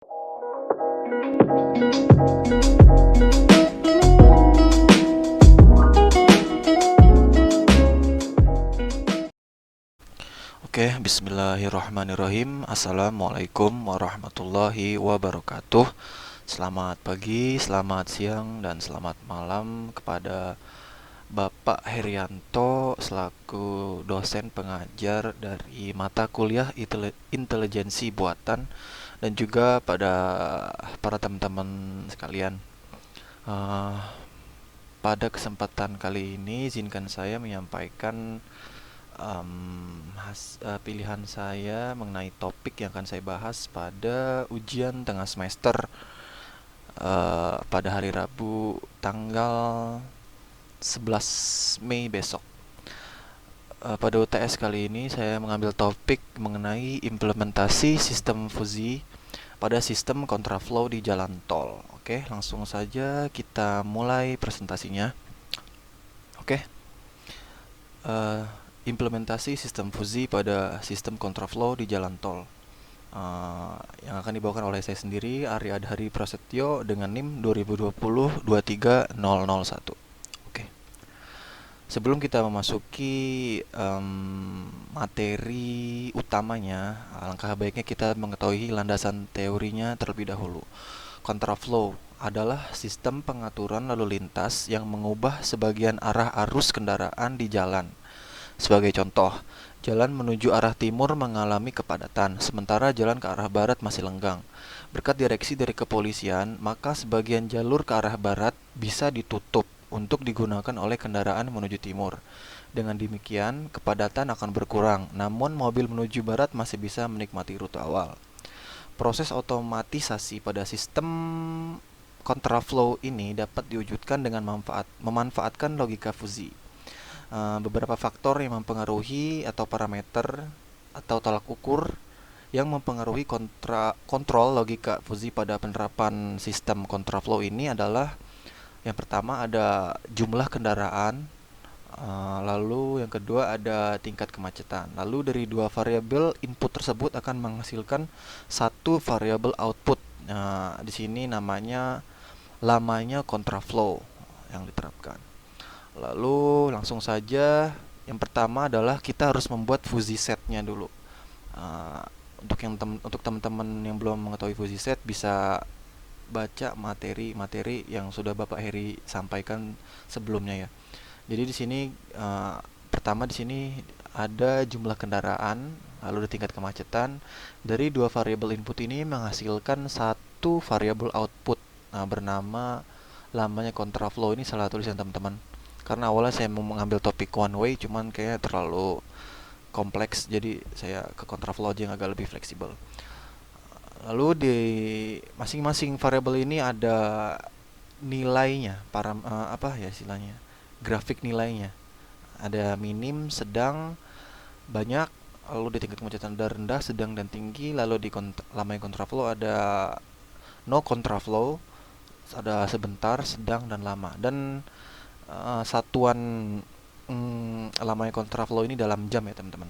Oke, bismillahirrahmanirrahim. Assalamualaikum warahmatullahi wabarakatuh. Selamat pagi, selamat siang, dan selamat malam kepada Bapak Herianto selaku dosen pengajar dari mata kuliah intelijensi buatan, dan juga pada para teman-teman sekalian. Eh, Pada kesempatan kali ini izinkan saya menyampaikan pilihan saya mengenai topik yang akan saya bahas pada ujian tengah semester pada hari Rabu tanggal 11 Mei besok. Pada UTS kali ini saya mengambil topik mengenai implementasi sistem fuzi pada sistem kontraflow di jalan tol. Oke, langsung saja kita mulai presentasinya. Oke. Implementasi sistem fuzi pada sistem kontraflow di jalan tol, yang akan dibawakan oleh saya sendiri, Arya Adhari Prasetyo, dengan NIM 2020-23001. Oke. Sebelum kita memasuki materi utamanya, alangkah baiknya kita mengetahui landasan teorinya terlebih dahulu. Kontraflow adalah sistem pengaturan lalu lintas yang mengubah sebagian arah arus kendaraan di jalan. Sebagai contoh, jalan menuju arah timur mengalami kepadatan, sementara jalan ke arah barat masih lenggang. Berkat direksi dari kepolisian, maka sebagian jalur ke arah barat bisa ditutup untuk digunakan oleh kendaraan menuju timur. Dengan demikian, kepadatan akan berkurang, namun mobil menuju barat masih bisa menikmati rute awal. Proses otomatisasi pada sistem kontraflow ini dapat diwujudkan dengan memanfaatkan logika fuzi. Beberapa faktor yang mempengaruhi atau parameter atau tolak ukur yang mempengaruhi kontrol logika fuzi pada penerapan sistem kontraflow ini adalah: yang pertama ada jumlah kendaraan, lalu yang kedua ada tingkat kemacetan. Lalu dari dua variabel input tersebut akan menghasilkan satu variabel output. Di sini lamanya kontraflow yang diterapkan. Lalu langsung saja, yang pertama adalah kita harus membuat fuzzy setnya dulu. Uh, untuk teman-teman yang belum mengetahui fuzzy set, bisa baca materi-materi yang sudah Bapak Heri sampaikan sebelumnya ya. Jadi di sini pertama di sini ada jumlah kendaraan, lalu ada tingkat kemacetan. Dari dua variabel input ini menghasilkan satu variabel output, bernama lamanya kontraflow. Ini salah tulisan teman-teman, karena awalnya saya mau mengambil topik one way, cuman kayaknya terlalu kompleks, jadi saya ke kontraflow aja yang agak lebih fleksibel. Lalu di masing-masing variabel ini ada nilainya, apa ya istilahnya, grafik nilainya. Ada minim, sedang, banyak. Lalu di tingkat kemacetan ada rendah, sedang, dan tinggi. Lalu di lamanya kontraflow ada no kontraflow, ada sebentar, sedang, dan lama. Dan satuan lamanya kontraflow ini dalam jam ya teman-teman.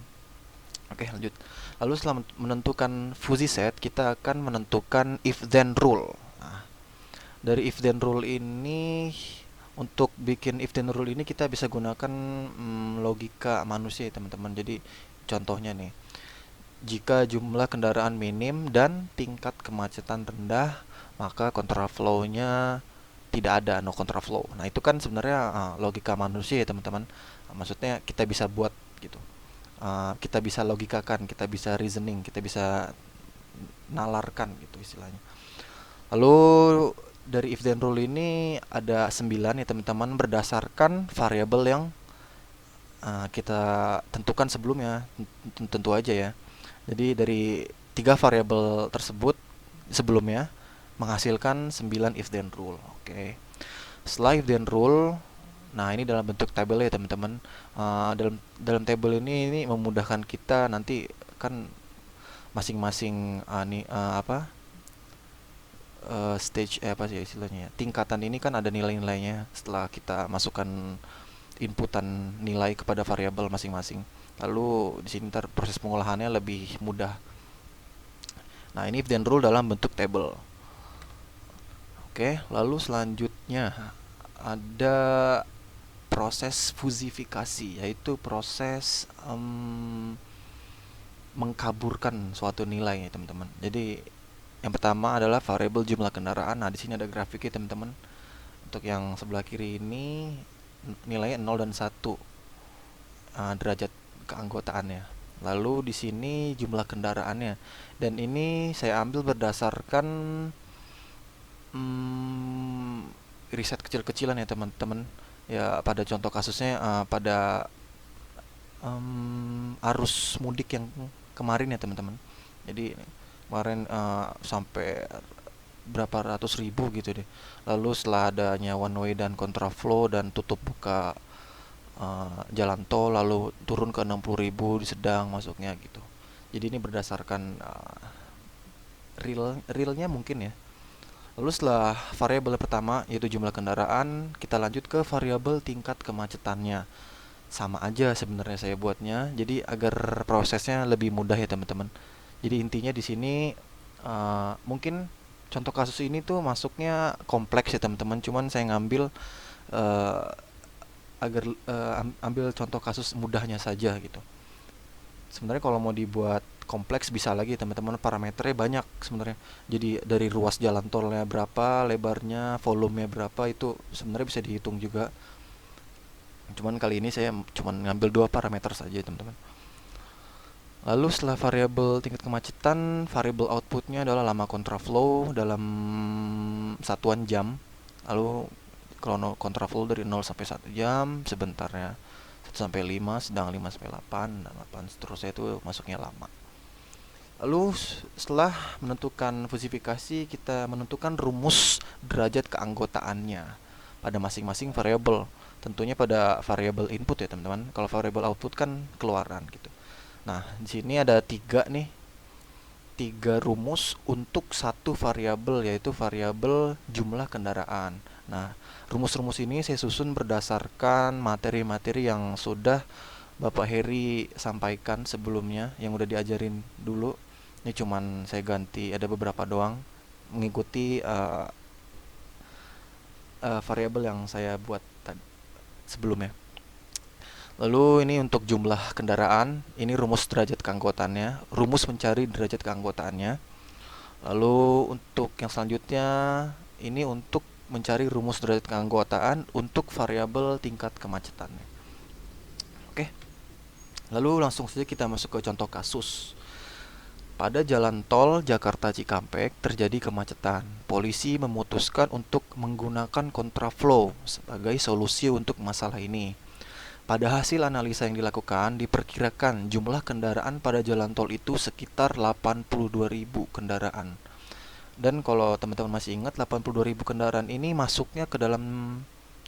Oke, lanjut. Lalu setelah menentukan fuzzy set, kita akan menentukan if then rule. Nah, dari if then rule ini, untuk bikin if then rule ini kita bisa gunakan logika manusia ya teman-teman. Jadi contohnya nih, jika jumlah kendaraan minim dan tingkat kemacetan rendah, maka kontraflow-nya tidak ada, no kontraflow. Nah, itu kan sebenarnya logika manusia ya teman-teman. Maksudnya kita bisa buat gitu. Kita bisa logikakan, kita bisa reasoning, kita bisa nalarkan gitu istilahnya. Lalu dari if then rule ini ada 9 ya teman-teman, berdasarkan variabel yang kita tentukan sebelumnya, tentu aja ya. Jadi dari 3 variabel tersebut sebelumnya menghasilkan 9 if then rule. Oke. Setelah if then rule, nah ini dalam bentuk tabel ya teman-teman. Dalam tabel ini memudahkan kita nanti kan masing-masing stage apa sih istilahnya ya, tingkatan ini kan ada nilai-nilainya setelah kita masukkan inputan nilai kepada variabel masing-masing. Lalu di sini ntar proses pengolahannya lebih mudah. Nah, ini if then rule dalam bentuk table. Oke, lalu selanjutnya ada proses fusifikasi, yaitu proses mengkaburkan suatu nilai ya teman-teman. Jadi yang pertama adalah variabel jumlah kendaraan. Nah, di sini ada grafiknya teman-teman. Untuk yang sebelah kiri ini nilainya 0 dan 1 derajat keanggotaannya. Lalu di sini jumlah kendaraannya. Dan ini saya ambil berdasarkan riset kecil-kecilan ya teman-teman. Ya pada contoh kasusnya pada arus mudik yang kemarin ya teman-teman. Jadi kemarin sampai berapa ratus ribu gitu deh. Lalu setelah adanya one way dan kontraflow dan tutup buka jalan tol, lalu turun ke 60.000 di sedang masuknya gitu. Jadi ini berdasarkan realnya mungkin ya. Lalu setelah variabel pertama yaitu jumlah kendaraan, kita lanjut ke variabel tingkat kemacetannya. Sama aja sebenarnya saya buatnya. Jadi agar prosesnya lebih mudah ya teman-teman. Jadi intinya di sini mungkin contoh kasus ini tuh masuknya kompleks ya teman-teman. Cuman saya ngambil uh, agar ambil contoh kasus mudahnya saja gitu. Sebenarnya kalau mau dibuat kompleks bisa lagi teman-teman, parameternya banyak sebenarnya. Jadi dari ruas jalan tolnya berapa, lebarnya, volumenya berapa, itu sebenarnya bisa dihitung juga. Cuman kali ini saya cuman ngambil dua parameter saja teman-teman. Lalu setelah variabel tingkat kemacetan, variabel outputnya adalah lama kontraflow dalam satuan jam. Lalu kalau kontraflow dari 0 sampai 1 jam, sebentarnya 1 sampai 5, sedang 5 sampai 8, dan 8 seterusnya itu masuknya lama. Lalu setelah menentukan fusifikasi, kita menentukan rumus derajat keanggotaannya pada masing-masing variabel. Tentunya pada variabel input ya teman-teman. Kalau variabel output kan keluaran gitu. Nah, di sini ada tiga rumus untuk satu variabel, yaitu variabel jumlah kendaraan. Nah, rumus-rumus ini saya susun berdasarkan materi-materi yang sudah Bapak Heri sampaikan sebelumnya, yang udah diajarin dulu. Ini cuman saya ganti, ada beberapa doang mengikuti variabel yang saya buat tadi sebelumnya. Lalu ini untuk jumlah kendaraan, ini rumus derajat keanggotaannya, rumus mencari derajat keanggotaannya. Lalu untuk yang selanjutnya, ini untuk mencari rumus derajat keanggotaan untuk variabel tingkat kemacetannya. Oke, lalu langsung saja kita masuk ke contoh kasus. Pada jalan tol Jakarta Cikampek terjadi kemacetan. Polisi memutuskan untuk menggunakan kontraflow sebagai solusi untuk masalah ini. Pada hasil analisa yang dilakukan, diperkirakan jumlah kendaraan pada jalan tol itu sekitar 82.000 kendaraan. Dan kalau teman-teman masih ingat, 82.000 kendaraan ini masuknya ke dalam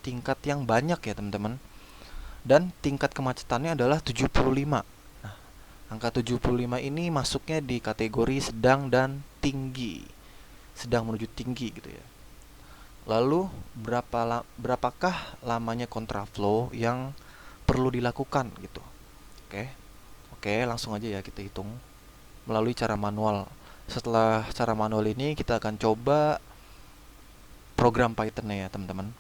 tingkat yang banyak ya teman-teman. Dan tingkat kemacetannya adalah 75. Nah, angka 75 ini masuknya di kategori sedang dan tinggi. Sedang menuju tinggi gitu ya. Lalu berapakah lamanya kontraflow yang perlu dilakukan gitu. Oke. Oke, langsung aja ya kita hitung melalui cara manual. Setelah cara manual ini kita akan coba program Python-nya ya, teman-teman.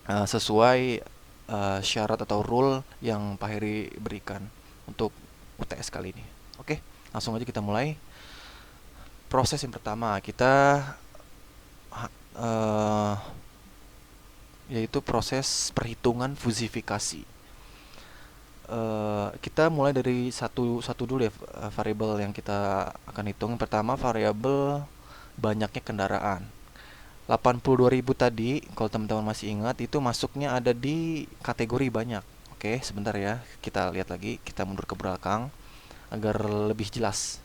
Sesuai syarat atau rule yang Pak Heri berikan untuk UTS kali ini. Oke, langsung aja kita mulai. Proses yang pertama kita yaitu proses perhitungan fusifikasi. Kita mulai dari satu dulu ya, variabel yang kita akan hitung. Pertama variabel banyaknya kendaraan. 82.000 tadi, kalau teman-teman masih ingat, itu masuknya ada di kategori banyak. Oke, sebentar ya, kita lihat lagi, kita mundur ke belakang agar lebih jelas.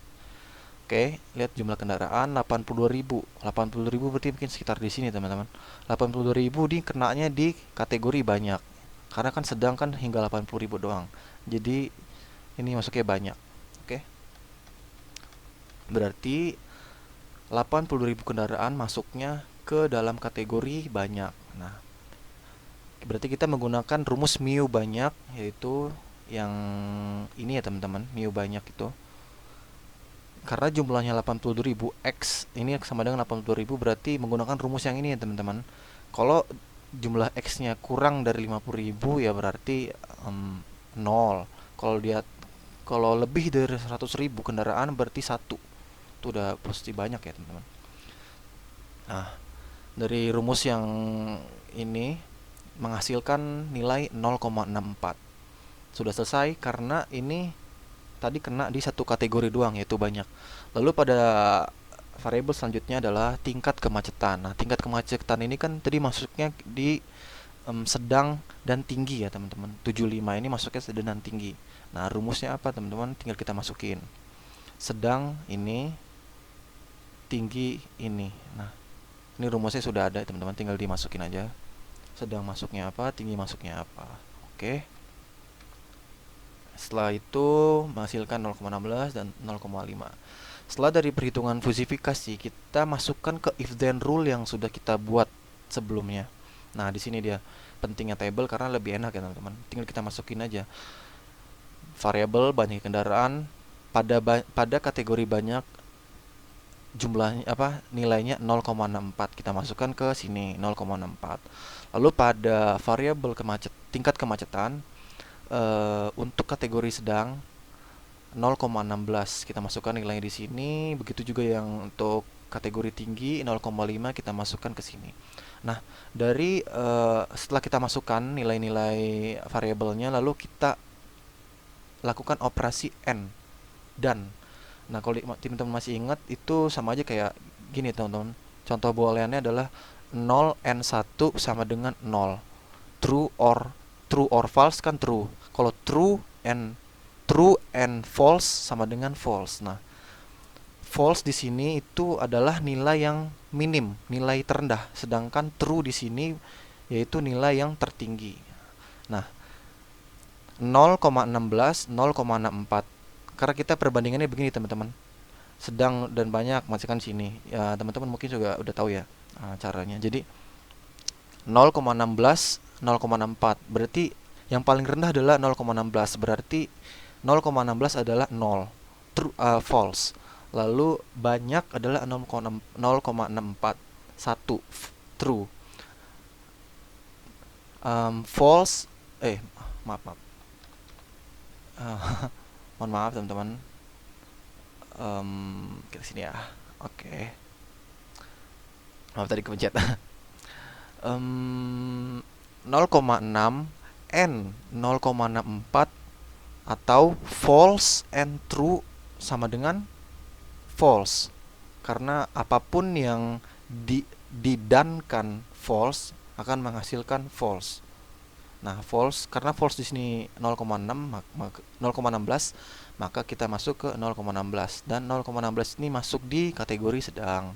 Oke, lihat jumlah kendaraan 82.000. 82.000 berarti mungkin sekitar di sini teman-teman. 82.000 di kenanya di kategori banyak. Karena kan sedang kan hingga 80.000 doang. Jadi ini masuknya banyak. Oke. Berarti 80.000 kendaraan masuknya ke dalam kategori banyak. Nah, berarti kita menggunakan rumus mu banyak, yaitu yang ini ya teman-teman. Mu banyak itu Karena jumlahnya 82.000, X ini sama dengan 82.000, berarti menggunakan rumus yang ini ya teman-teman. Kalau jumlah X-nya kurang dari 50.000 ya berarti 0. Kalau lebih dari 100.000 kendaraan berarti 1. Itu udah pasti banyak ya teman-teman. Nah, dari rumus yang ini menghasilkan nilai 0,64. Sudah selesai karena ini tadi kena di satu kategori doang, yaitu banyak. Lalu pada variabel selanjutnya adalah tingkat kemacetan. Nah, tingkat kemacetan ini kan tadi masuknya di sedang dan tinggi ya teman-teman. 75 ini masuknya sedang dan tinggi. Nah, rumusnya apa teman-teman? Tinggal kita masukin. Sedang ini, tinggi ini. Nah, ini rumusnya sudah ada teman-teman, tinggal dimasukin aja. Sedang masuknya apa, tinggi masuknya apa. Oke. Setelah itu menghasilkan 0,16 dan 0,5. Setelah dari perhitungan fusifikasi, kita masukkan ke if then rule yang sudah kita buat sebelumnya. Nah, di sini dia pentingnya table karena lebih enak ya teman-teman. Tinggal kita masukin aja variabel banyak kendaraan pada kategori banyak, jumlahnya apa, nilainya 0,64, kita masukkan ke sini 0,64. Lalu pada variabel tingkat kemacetan untuk kategori sedang 0,16 kita masukkan nilainya di sini. Begitu juga yang untuk kategori tinggi 0,5 kita masukkan ke sini. Nah, dari setelah kita masukkan nilai-nilai variabelnya, lalu kita lakukan operasi n dan. Nah, kalau teman-teman masih ingat, itu sama aja kayak gini teman-teman. Contoh booleannya adalah 0 n1 sama dengan 0. True or false kan true. Kalau true and false sama dengan false. Nah, false di sini itu adalah nilai yang minim, nilai terendah, sedangkan true di sini yaitu nilai yang tertinggi. Nah, 0,16, 0,64. Karena kita perbandingannya begini teman-teman. Sedang dan banyak masukkan sini. Ya, teman-teman mungkin juga udah tahu ya caranya. Jadi 0,16, 0,64. Berarti yang paling rendah adalah 0,16. Berarti 0,16 adalah 0. True, false. Lalu banyak adalah 0,64. 1 true. False maaf. Mohon maaf teman-teman. Kita sini ya. Oke. Maaf tadi kepencet. 0,6 n 0,64 atau false and true sama dengan false. Karena apapun yang didankan false akan menghasilkan false. Nah, false karena false di sini 0,6 0,16, maka kita masuk ke 0,16 dan 0,16 ini masuk di kategori sedang.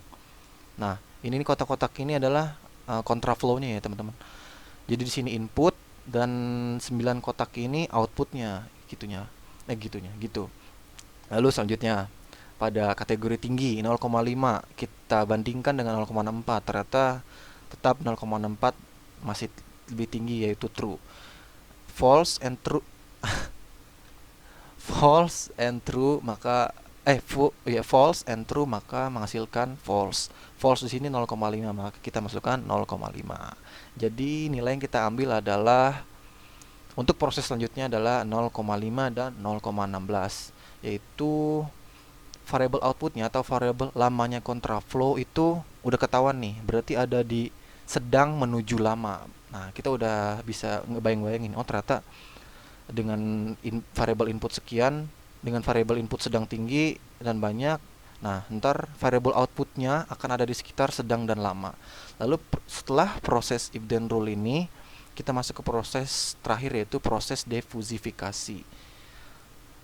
Nah, ini kotak-kotak ini adalah kontraflow-nya ya, teman-teman. Jadi di sini input dan 9 kotak ini outputnya gitunya. Gitu. Lalu selanjutnya pada kategori tinggi 0,5 kita bandingkan dengan 0,64, ternyata tetap 0,64 masih lebih tinggi, yaitu true. False and true false and true maka false and true maka menghasilkan false. False di sini 0,5, maka kita masukkan 0,5. Jadi nilai yang kita ambil adalah untuk proses selanjutnya adalah 0,5 dan 0,16, yaitu variabel outputnya atau variabel lamanya kontraflow itu udah ketahuan nih, berarti ada di sedang menuju lama. Nah, kita udah bisa ngebayang-bayangin, oh ternyata dengan variabel input sekian, dengan variabel input sedang tinggi dan banyak, nah ntar variabel outputnya akan ada di sekitar sedang dan lama. Lalu setelah proses if then rule ini, kita masuk ke proses terakhir, yaitu proses defusifikasi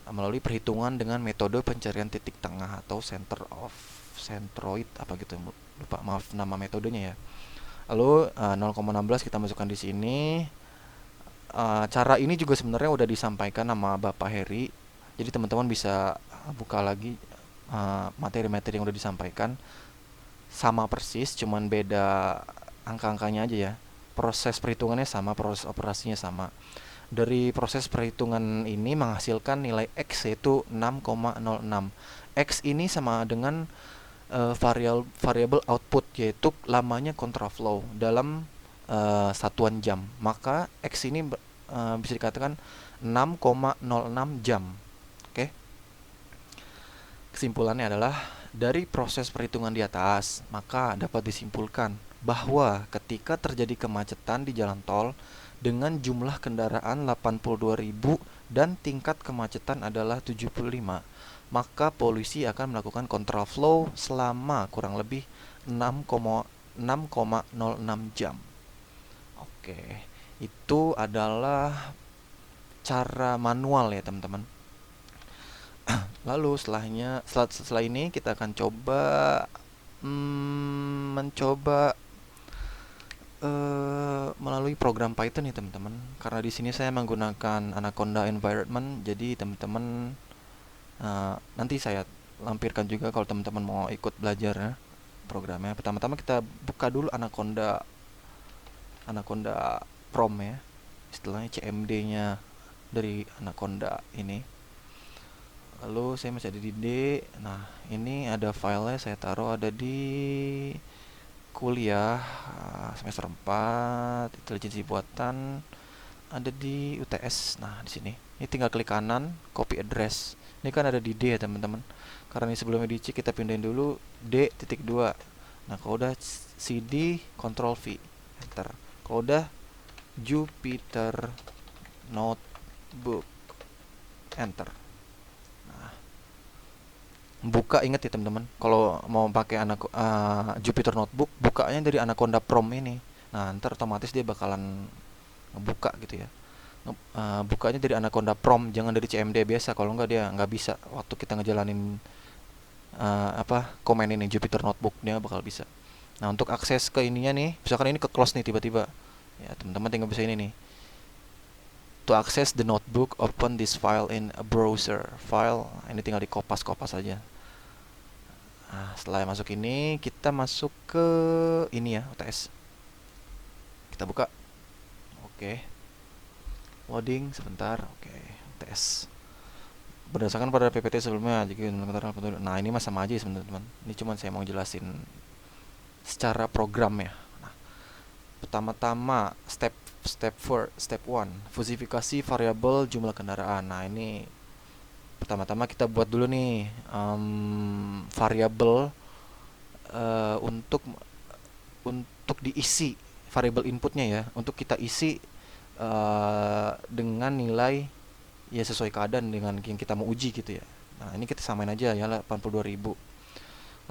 melalui perhitungan dengan metode pencarian titik tengah atau centroid apa gitu, lupa, maaf nama metodenya ya. Lalu 0,16 kita masukkan di sini. Cara ini juga sebenarnya udah disampaikan sama Bapak Heri. Jadi teman-teman bisa buka lagi materi-materi yang udah disampaikan. Sama persis, cuman beda angka-angkanya aja ya. Proses perhitungannya sama, proses operasinya sama. Dari proses perhitungan ini menghasilkan nilai X yaitu 6,06. X ini sama dengan variabel output yaitu lamanya kontraflow dalam satuan jam. Maka X ini bisa dikatakan 6,06 jam. Oke. Kesimpulannya adalah dari proses perhitungan di atas, maka dapat disimpulkan bahwa ketika terjadi kemacetan di jalan tol dengan jumlah kendaraan 82.000 dan tingkat kemacetan adalah 75, maka polisi akan melakukan kontraflow selama kurang lebih 6,06 jam. Oke, itu adalah cara manual ya teman-teman. Lalu setelah ini kita akan coba mencoba melalui program Python ya teman-teman. Karena di sini saya menggunakan Anaconda environment, jadi teman-teman nanti saya lampirkan juga kalau teman-teman mau ikut belajar ya programnya. Pertama-tama kita buka dulu Anaconda Prom ya, istilahnya CMD-nya dari Anaconda ini. Lalu saya masih ada di D. Nah, ini ada filenya saya taruh ada di kuliah semester 4 intelijensi buatan, ada di UTS. Nah, di sini. Ini tinggal klik kanan, copy address. Ini kan ada di D ya, teman-teman. Karena ini sebelumnya di C, kita pindahin dulu D.2. Nah, kalau udah CD, Ctrl V, enter. Kalau udah Jupyter Notebook, enter. Buka, ingat ya teman-teman, kalau mau pakai Jupyter Notebook, bukanya dari Anaconda Prom ini. Nah, ntar otomatis dia bakalan ngebuka gitu ya. Bukanya dari Anaconda Prom, jangan dari CMD biasa. Kalau nggak dia nggak bisa waktu kita ngejalanin komen ini Jupyter Notebook, dia bakal bisa. Nah, untuk akses ke ininya nih, misalkan ini ke close nih tiba-tiba, ya teman-teman tinggal bisa ini nih. To access the notebook, open this file in a browser. File ini tinggal dikopas-kopas aja. Nah, setelah masuk ini, kita masuk ke ini ya, UTS. Kita buka. Oke. Loading sebentar. Oke, UTS. Berdasarkan pada PPT sebelumnya, nah ini mah sama aja teman-teman. Ini cuma saya mau jelasin secara program ya. Nah, pertama-tama step 1, fusifikasi variabel jumlah kendaraan. Nah, ini pertama-tama kita buat dulu nih variabel untuk diisi variabel inputnya ya, untuk kita isi dengan nilai ya sesuai keadaan dengan yang kita mau uji gitu ya. Nah, ini kita samain aja ya 82.000.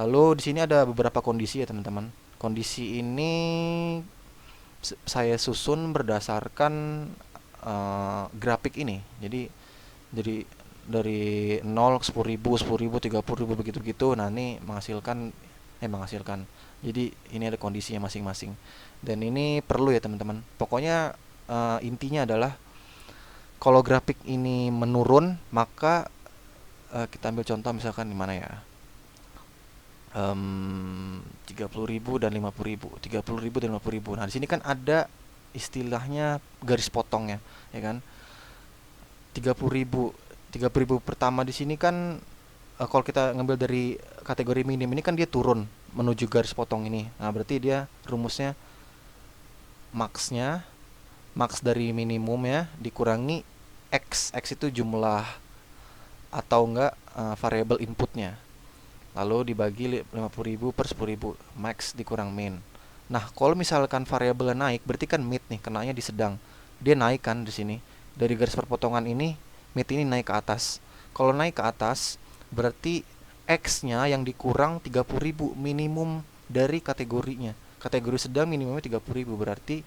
Lalu di sini ada beberapa kondisi ya teman-teman. Kondisi ini saya susun berdasarkan grafik ini. Jadi dari 0, 10.000, 10.000, 30.000 begitu-begitu. Nah, ini menghasilkan. Jadi ini ada kondisinya masing-masing. Dan ini perlu ya teman-teman. Pokoknya intinya adalah kalau grafik ini menurun, maka kita ambil contoh misalkan di mana ya? 30.000 dan 50.000, 30.000 dan 50.000. Nah, di sini kan ada istilahnya garis potongnya, ya kan? 30.000 pertama di sini kan kalau kita ngambil dari kategori minim ini kan dia turun menuju garis potong ini. Nah, berarti dia rumusnya max dari minimum ya dikurangi X itu jumlah atau enggak variabel inputnya, lalu dibagi 50.000 per 10.000, max dikurang min. Nah, kalau misalkan variabelnya naik, berarti kan mid nih, kenanya di sedang. Dia naik kan di sini. Dari garis perpotongan ini, mid ini naik ke atas. Kalau naik ke atas, berarti X-nya yang dikurang 30.000 minimum dari kategorinya. Kategori sedang minimumnya 30.000, berarti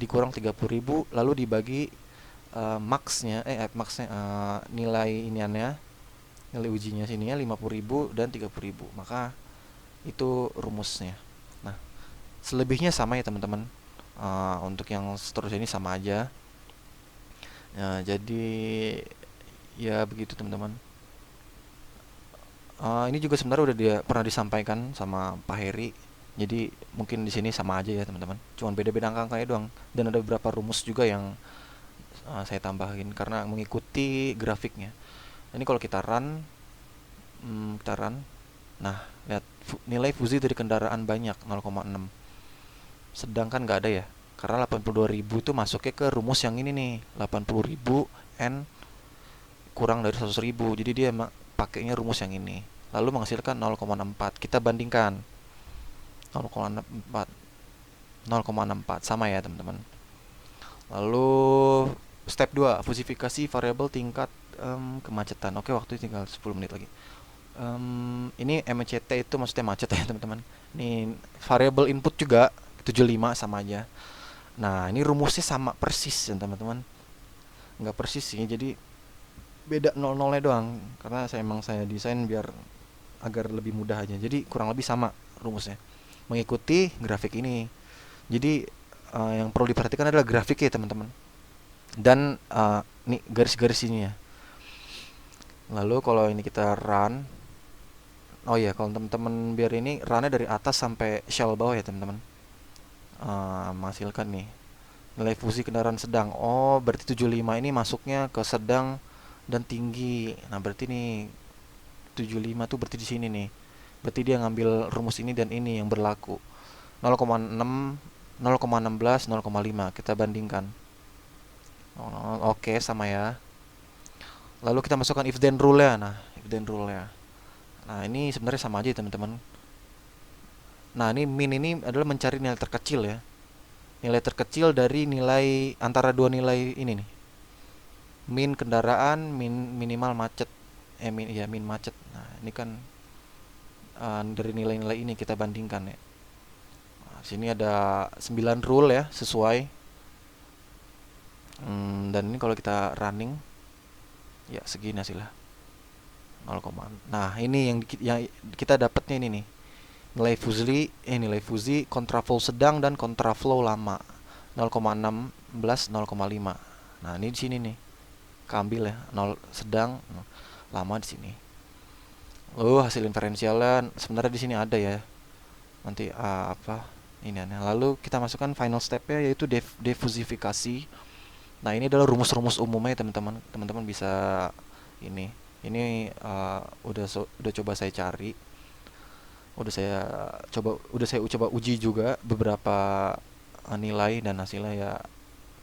dikurang 30.000 lalu dibagi maxnya nilai iniannya, nilai ujinya sininya 50.000 dan 30.000, maka itu rumusnya. Nah, selebihnya sama ya teman-teman. Untuk yang seterusnya ini sama aja. Jadi ya begitu teman-teman. Ini juga sebenarnya udah pernah disampaikan sama Pak Heri. Jadi mungkin di sini sama aja ya teman-teman. Cuman beda-beda angka-angkanya doang. Dan ada beberapa rumus juga yang saya tambahin karena mengikuti grafiknya. Ini kalau kita run, kita run. Nah, lihat nilai fusi dari kendaraan banyak 0,6. Sedangkan nggak ada ya. Karena 82.000 itu masuknya ke rumus yang ini nih, 80.000 N kurang dari 100.000. Jadi dia pakainya rumus yang ini. Lalu menghasilkan 0,64. Kita bandingkan 0,64 0,64 sama ya teman-teman. Lalu step 2, fusifikasi variabel tingkat kemacetan. Oke, waktu tinggal 10 menit lagi. Ini MCT itu maksudnya macet ya teman-teman. Ini variabel input juga 75 sama aja. Nah, ini rumusnya sama persis ya teman-teman. Nggak persis sih, jadi beda 00-nya doang. Karena saya desain biar agar lebih mudah aja. Jadi kurang lebih sama rumusnya. Mengikuti grafik ini. Jadi yang perlu diperhatikan adalah grafiknya teman-teman. Dan nih garis-garis ini ya. Lalu kalau ini kita run, oh iya, kalau teman-teman biar ini runnya dari atas sampai shell bawah ya teman-teman. Menghasilkan nih nilai fusi kendaraan sedang. Oh, berarti 75 ini masuknya ke sedang dan tinggi. Nah, berarti nih 75 tuh berarti di sini nih. Berarti dia ngambil rumus ini dan ini yang berlaku. 0,6, 0,16, 0,5 kita bandingkan. Oke, sama ya. Lalu kita masukkan if then rule ya. Nah, if then rule ya. Nah, ini sebenarnya sama aja teman-teman. Nah, ini min ini adalah mencari nilai terkecil ya. Nilai terkecil dari nilai antara dua nilai ini nih. Min kendaraan, minimal macet. Min macet. Nah, ini kan dari nilai-nilai ini kita bandingkan ya. Nah, sini ada 9 rule ya, sesuai. Dan ini kalau kita running ya segini hasilnya 0, nah ini yang kita dapatnya ini nih, nilai fusi kontraflow sedang dan kontraflow lama 0,16 0,5. Nah ini di sini nih keambil ya, 0 sedang lama di sini. Lalu hasil inferensialnya sebenarnya di sini ada ya, nanti apa ini aneh. Lalu kita masukkan final stepnya yaitu defusifikasi. Nah ini adalah rumus-rumus umumnya teman-teman. Teman-teman bisa ini udah coba saya cari, udah saya coba uji juga beberapa nilai dan hasilnya ya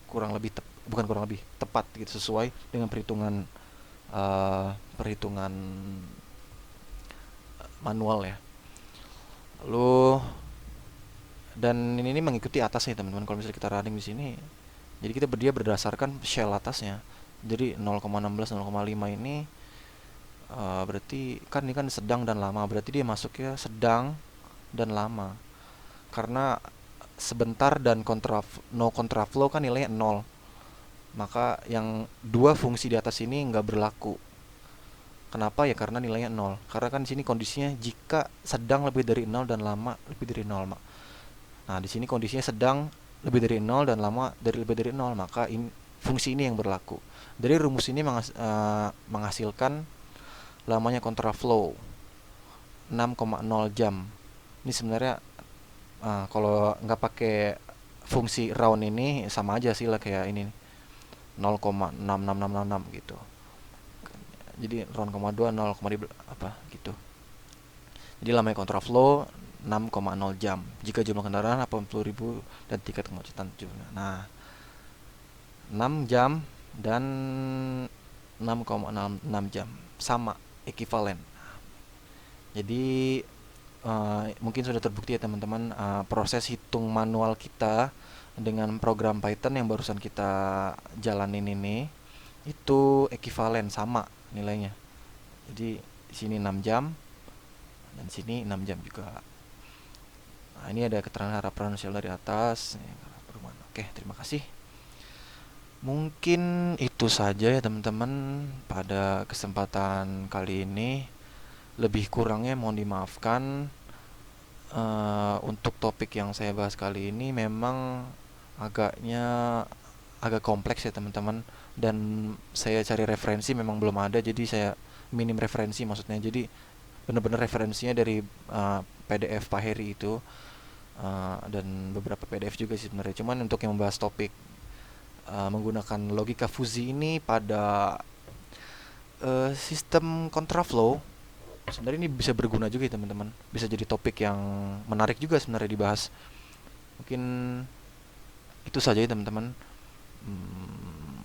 kurang lebih bukan kurang lebih tepat gitu, sesuai dengan perhitungan perhitungan manual ya. Lalu dan ini mengikuti atasnya teman-teman. Kalau misalnya kita running di sini, jadi kita berdasarkan shell atasnya. Jadi 0,16 0,5 ini berarti kan ini kan sedang dan lama, berarti dia masuknya sedang dan lama. Karena sebentar dan kontraflow kan nilainya 0. Maka yang dua fungsi di atas ini nggak berlaku. Kenapa ya? Karena nilainya 0. Karena kan di sini kondisinya jika sedang lebih dari 0 dan lama lebih dari 0. Nah, di sini kondisinya sedang lebih dari 0 dan lama lebih dari 0, maka fungsi ini yang berlaku. Dari rumus ini menghasilkan lamanya kontraflow 6,0 jam. Ini sebenarnya kalau nggak pakai fungsi round ini sama aja sih lah kayak ini 0,66666 gitu. Jadi round 0,2 0, apa gitu. Jadi lamanya kontraflow 6,0 jam jika jumlah kendaraan 80.000 dan tingkat kemacetan 7. Nah, 6 jam dan 6,6 jam sama ekivalen. Jadi mungkin sudah terbukti ya teman-teman, proses hitung manual kita dengan program Python yang barusan kita jalanin ini itu ekivalen sama nilainya. Jadi di sini 6 jam dan sini 6 jam juga. Nah, ini ada keterangan harap prudensial dari atas. Oke, terima kasih. Mungkin itu saja ya teman-teman pada kesempatan kali ini. Lebih kurangnya mohon dimaafkan. Untuk topik yang saya bahas kali ini memang agak kompleks ya teman-teman, dan saya cari referensi memang belum ada, jadi saya minim referensi maksudnya. Jadi benar-benar referensinya dari PDF Pak Heri itu, dan beberapa PDF juga sih sebenarnya. Cuman untuk yang membahas topik menggunakan logika fuzzy ini pada sistem kontraflow. Sebenarnya ini bisa berguna juga ya teman-teman. Bisa jadi topik yang menarik juga sebenarnya dibahas. Mungkin itu saja ya teman-teman. Hmm,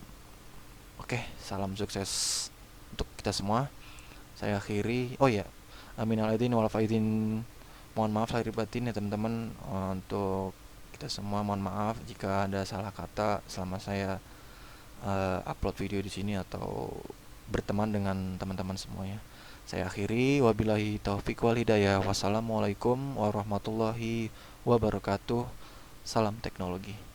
Oke, salam sukses untuk kita semua. Saya akhiri. Oh ya, minal aidin wal faizin. Mohon maaf lahir batin ya teman-teman. Untuk kita semua mohon maaf jika ada salah kata selama saya upload video di sini atau berteman dengan teman-teman semuanya. Saya akhiri, wabillahi taufik wal hidayah. Wassalamualaikum warahmatullahi wabarakatuh. Salam teknologi.